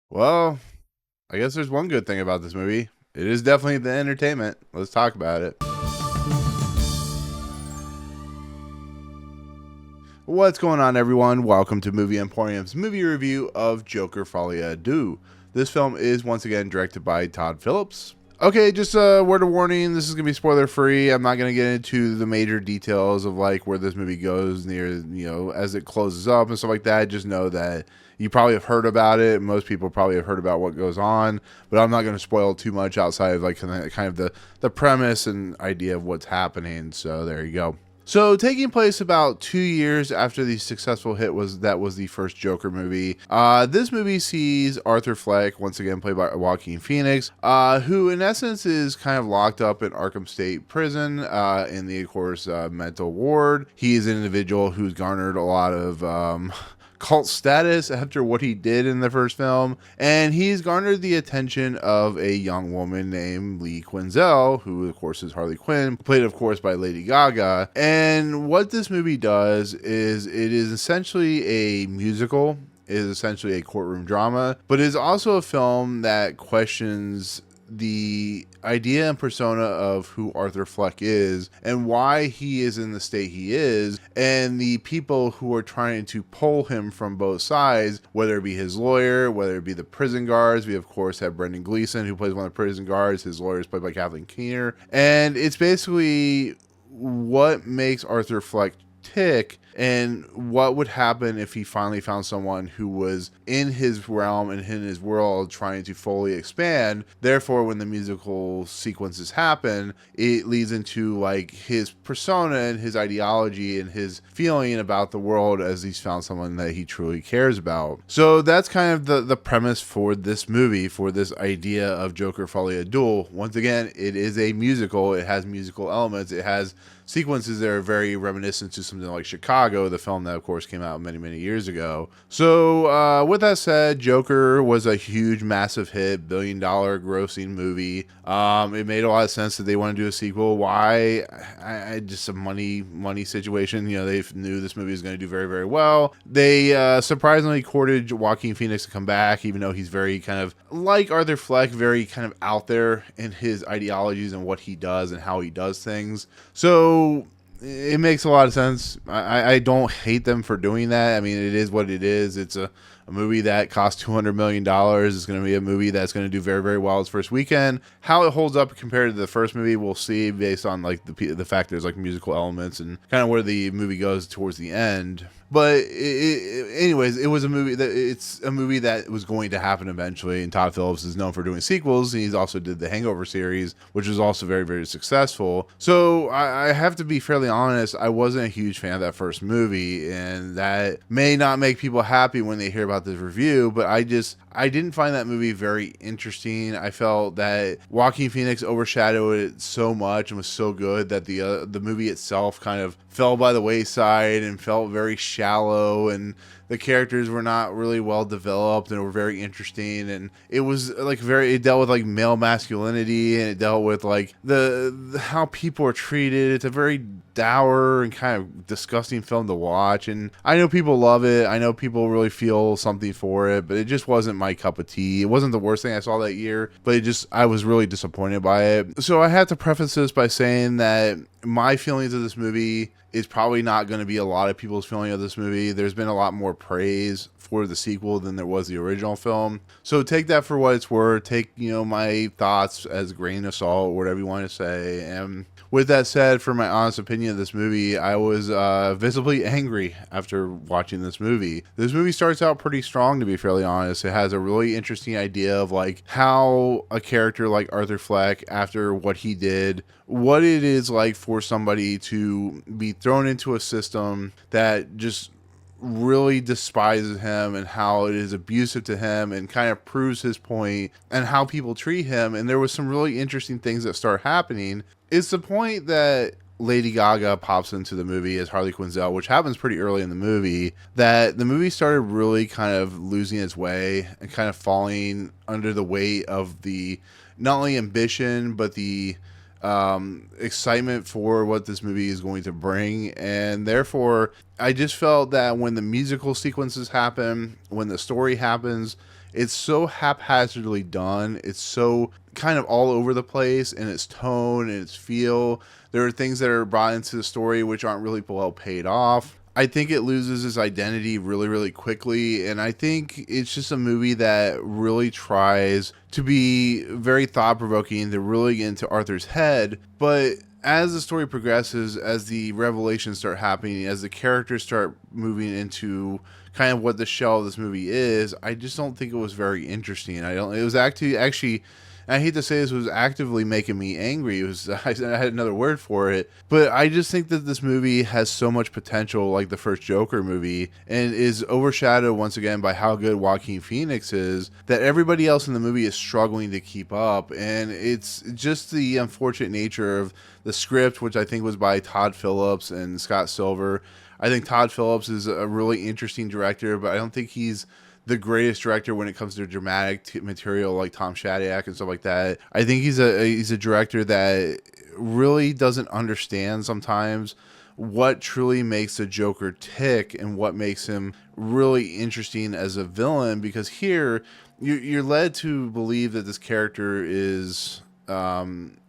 Well, I guess there's one good thing about this movie. It is definitely the entertainment. Let's talk about it. What's going on, everyone? Welcome to Movie Emporium's movie review of Joker Folie Deux. This film is once again directed by Todd Phillips. Okay, just a word of warning. This is gonna be spoiler free. I'm not gonna get into the major details of like where this movie goes near, as it closes up and stuff like that. Just know that you probably have heard about it. Most people probably have heard about what goes on, but I'm not going to spoil too much outside of like kind of the premise and idea of what's happening. So there you go. So, taking place about 2 years after the successful hit was the first Joker movie. This movie sees Arthur Fleck, once again played by Joaquin Phoenix, who in essence is kind of locked up in Arkham State Prison in the, of course, mental ward. He is an individual who's garnered a lot of cult status after what he did in the first film, and he's garnered the attention of a young woman named Leigh, who of course is Harley Quinn, played of course by Lady Gaga. And what this movie does is it is essentially a musical, is essentially a courtroom drama, but is also a film that questions the idea and persona of who Arthur Fleck is and why he is in the state he is, and the people who are trying to pull him from both sides, whether it be his lawyer, whether it be the prison guards. We of course have Brendan Gleeson, who plays one of the prison guards. His lawyer is played by Kathleen Keener, and it's basically what makes Arthur Fleck tick and what would happen if he finally found someone who was in his realm and in his world trying to fully expand. Therefore, when the musical sequences happen, it leads into like his persona and his ideology and his feeling about the world as he's found someone that he truly cares about. So that's kind of the premise for this movie, for this idea of Joker Folie Deux. Once again, it is a musical. It has musical elements. It has sequences that are very reminiscent to something like Chicago, the film that of course came out many, many years ago. So with that said, Joker was a huge, massive hit, billion-dollar grossing movie. It made a lot of sense that they want to do a sequel. Why? I just a money situation. They knew this movie was going to do very, very well. They surprisingly courted Joaquin Phoenix to come back, even though he's very kind of like Arthur Fleck, very kind of out there in his ideologies and what he does and how he does things. So it makes a lot of sense. I don't hate them for doing that. I mean, it is what it is. It's a movie that cost $200 million. It's going to be a movie that's going to do very, very well its first weekend. How it holds up compared to the first movie, we'll see based on like the fact there's like musical elements and kind of where the movie goes towards the end. But anyways, it was a movie that was going to happen eventually. And Todd Phillips is known for doing sequels. And he's also did the Hangover series, which was also very, very successful. So I have to be fairly honest. I wasn't a huge fan of that first movie, and that may not make people happy when they hear about this review. But I didn't find that movie very interesting. I felt that Joaquin Phoenix overshadowed it so much and was so good that the movie itself kind of fell by the wayside and felt very shallow, and the characters were not really well developed and were very interesting, and it was like it dealt with like male masculinity, and it dealt with like the how people are treated. It's a very dour and kind of disgusting film to watch, and I know people love it. I know people really feel something for it, but it just wasn't my cup of tea. It wasn't the worst thing I saw that year, but I was really disappointed by it. So I have to preface this by saying that my feelings of this movie is probably not going to be a lot of people's feeling of this movie. There's been a lot more praise for the sequel than there was the original film. So take that for what it's worth. Take, my thoughts as a grain of salt, whatever you want to say. And with that said, for my honest opinion of this movie, I was visibly angry after watching this movie. This movie starts out pretty strong, to be fairly honest. It has a really interesting idea of like how a character like Arthur Fleck, after what he did, what it is like for somebody to be thrown into a system that just really despises him, and how it is abusive to him, and kind of proves his point, and how people treat him. And there was some really interesting things that start happening. It's the point that Lady Gaga pops into the movie as Harley Quinn, which happens pretty early in the movie, that the movie started really kind of losing its way and kind of falling under the weight of the not only ambition but the excitement for what this movie is going to bring. And therefore I just felt that when the musical sequences happen, when the story happens, it's so haphazardly done. It's so kind of all over the place in its tone and its feel. There are things that are brought into the story which aren't really well paid off. I think it loses its identity really, really quickly. And I think it's just a movie that really tries to be very thought provoking, to really get into Arthur's head. But as the story progresses, as the revelations start happening, as the characters start moving into kind of what the shell of this movie is, I just don't think it was very interesting. It was actually, I hate to say this, was actively making me angry. It was, I had another word for it, but I just think that this movie has so much potential, like the first Joker movie, and is overshadowed once again by how good Joaquin Phoenix is, that everybody else in the movie is struggling to keep up. And it's just the unfortunate nature of the script, which I think was by Todd Phillips and Scott Silver. I think Todd Phillips is a really interesting director, but I don't think he's the greatest director when it comes to dramatic material like Tom Shadyac and stuff like that. I think he's a director that really doesn't understand sometimes what truly makes the Joker tick and what makes him really interesting as a villain, because here you're led to believe that this character is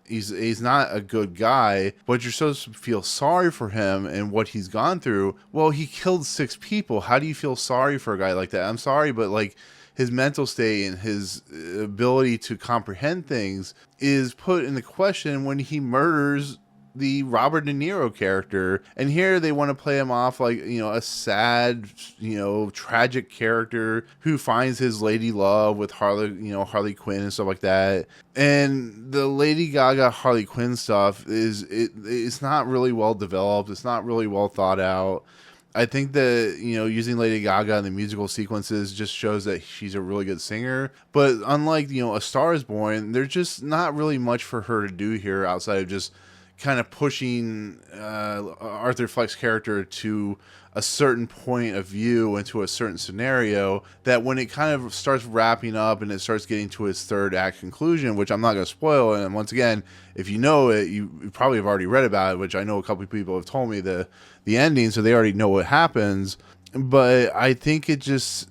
he's not a good guy, but you're supposed to feel sorry for him and what he's gone through. Well, he killed 6 people. How do you feel sorry for a guy like that? I'm sorry, but like, his mental state and his ability to comprehend things is put into question when he murders the Robert De Niro character. And here they want to play him off like, a sad, tragic character who finds his lady love with Harley Quinn and stuff like that. And the Lady Gaga Harley Quinn stuff it's not really well developed. It's not really well thought out. I think that, using Lady Gaga in the musical sequences just shows that she's a really good singer. But unlike, A Star is Born, there's just not really much for her to do here outside of just kind of pushing Arthur Fleck's character to a certain point of view into a certain scenario, that when it kind of starts wrapping up and it starts getting to its third act conclusion, which I'm not going to spoil, and once again, if you know it, you probably have already read about it, which I know a couple of people have told me the ending, so they already know what happens. But I think it's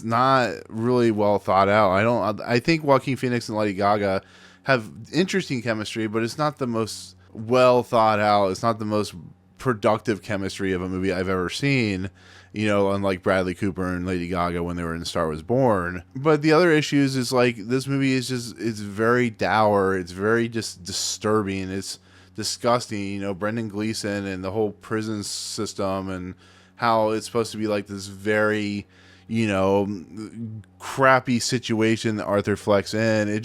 not really well thought out. I think Joaquin Phoenix and Lady Gaga have interesting chemistry, but it's not the most well thought out. It's not the most productive chemistry of a movie I've ever seen, unlike Bradley Cooper and Lady Gaga when they were in Star Was Born. But the other issues is like, this movie is it's very dour. It's very just disturbing. It's disgusting. Brendan Gleeson and the whole prison system and how it's supposed to be like this very, crappy situation that Arthur Fleck's in.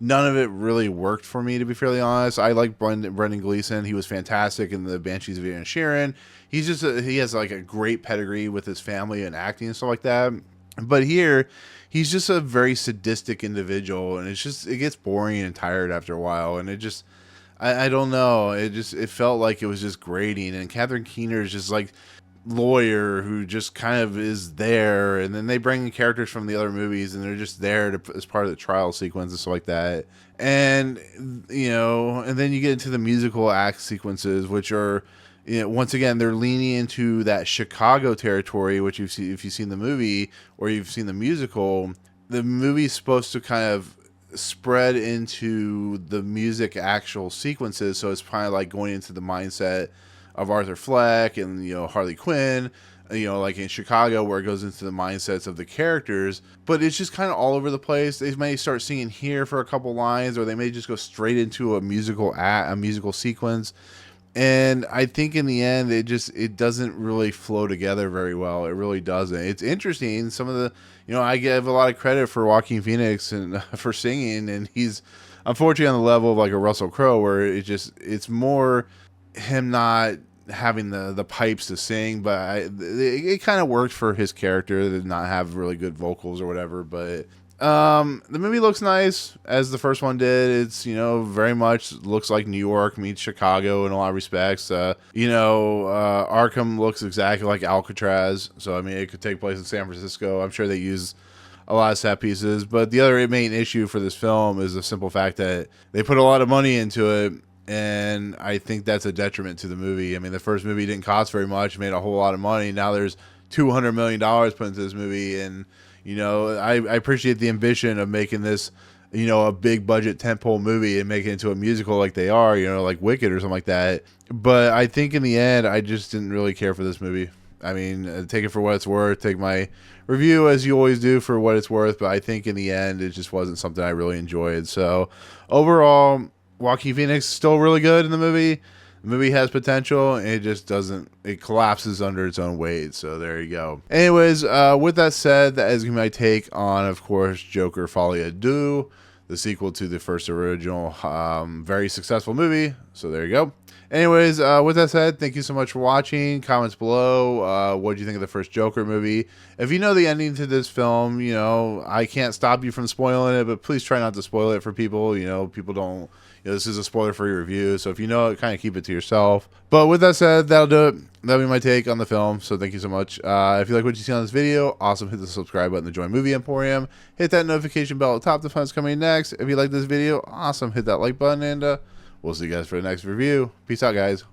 None of it really worked for me, to be fairly honest. I like Brendan Gleeson. He was fantastic in the Banshees of Inisherin. He has like a great pedigree with his family and acting and stuff like that. But here, he's just a very sadistic individual, and it gets boring and tired after a while. And I don't know. It felt like it was just grating. And Catherine Keener is just like lawyer who just kind of is there, and then they bring in characters from the other movies and they're just there as part of the trial sequence and stuff like that. And and then you get into the musical act sequences, which are, once again, they're leaning into that Chicago territory, which if you've seen the movie or you've seen the musical, the movie's supposed to kind of spread into the music actual sequences, so it's kind of like going into the mindset of Arthur Fleck and Harley Quinn, like in Chicago, where it goes into the mindsets of the characters. But it's just kind of all over the place. They may start singing here for a couple lines, or they may just go straight into a musical sequence. And I think in the end, it doesn't really flow together very well. It really doesn't. It's interesting. Some of the, I give a lot of credit for Joaquin Phoenix and for singing, and he's unfortunately on the level of like a Russell Crowe, where it's more him not having the pipes to sing, but it kind of worked for his character to not have really good vocals or whatever. But the movie looks nice, as the first one did. It's very much looks like New York meets Chicago in a lot of respects. Arkham looks exactly like Alcatraz, so I mean, it could take place in San Francisco. I'm sure they use a lot of set pieces, but the other main issue for this film is the simple fact that they put a lot of money into it. And I think that's a detriment to the movie. I mean, the first movie didn't cost very much, made a whole lot of money. Now there's $200 million put into this movie, and You know, I appreciate the ambition of making this, you know, a big budget tentpole movie and making it into a musical like they are, you know, like Wicked or something like that. But I think in the end, I just didn't really care for this movie. I mean, take it for what it's worth. Take my review as you always do for what it's worth. But I think in the end, it just wasn't something I really enjoyed. So overall, Joaquin Phoenix still really good in the movie. The movie has potential, and it just doesn't. It collapses under its own weight. So there you go. Anyways, with that said, that is my take on, of course, Joker Folie Deux, the sequel to the first original, very successful movie. So there you go. Anyways, with that said, thank you so much for watching. Comments below. What did you think of the first Joker movie? If you know the ending to this film, you know, I can't stop you from spoiling it, but please try not to spoil it for people. You know, people don't, you know, this is a spoiler for your review. So if you know it, kind of keep it to yourself. But with that said, that'll do it. That'll be my take on the film. So thank you so much. If you like what you see on this video, awesome. Hit the subscribe button to join Movie Emporium. Hit that notification bell at the top to find what's coming next. If you like this video, awesome. Hit that like button, and we'll see you guys for the next review. Peace out, guys.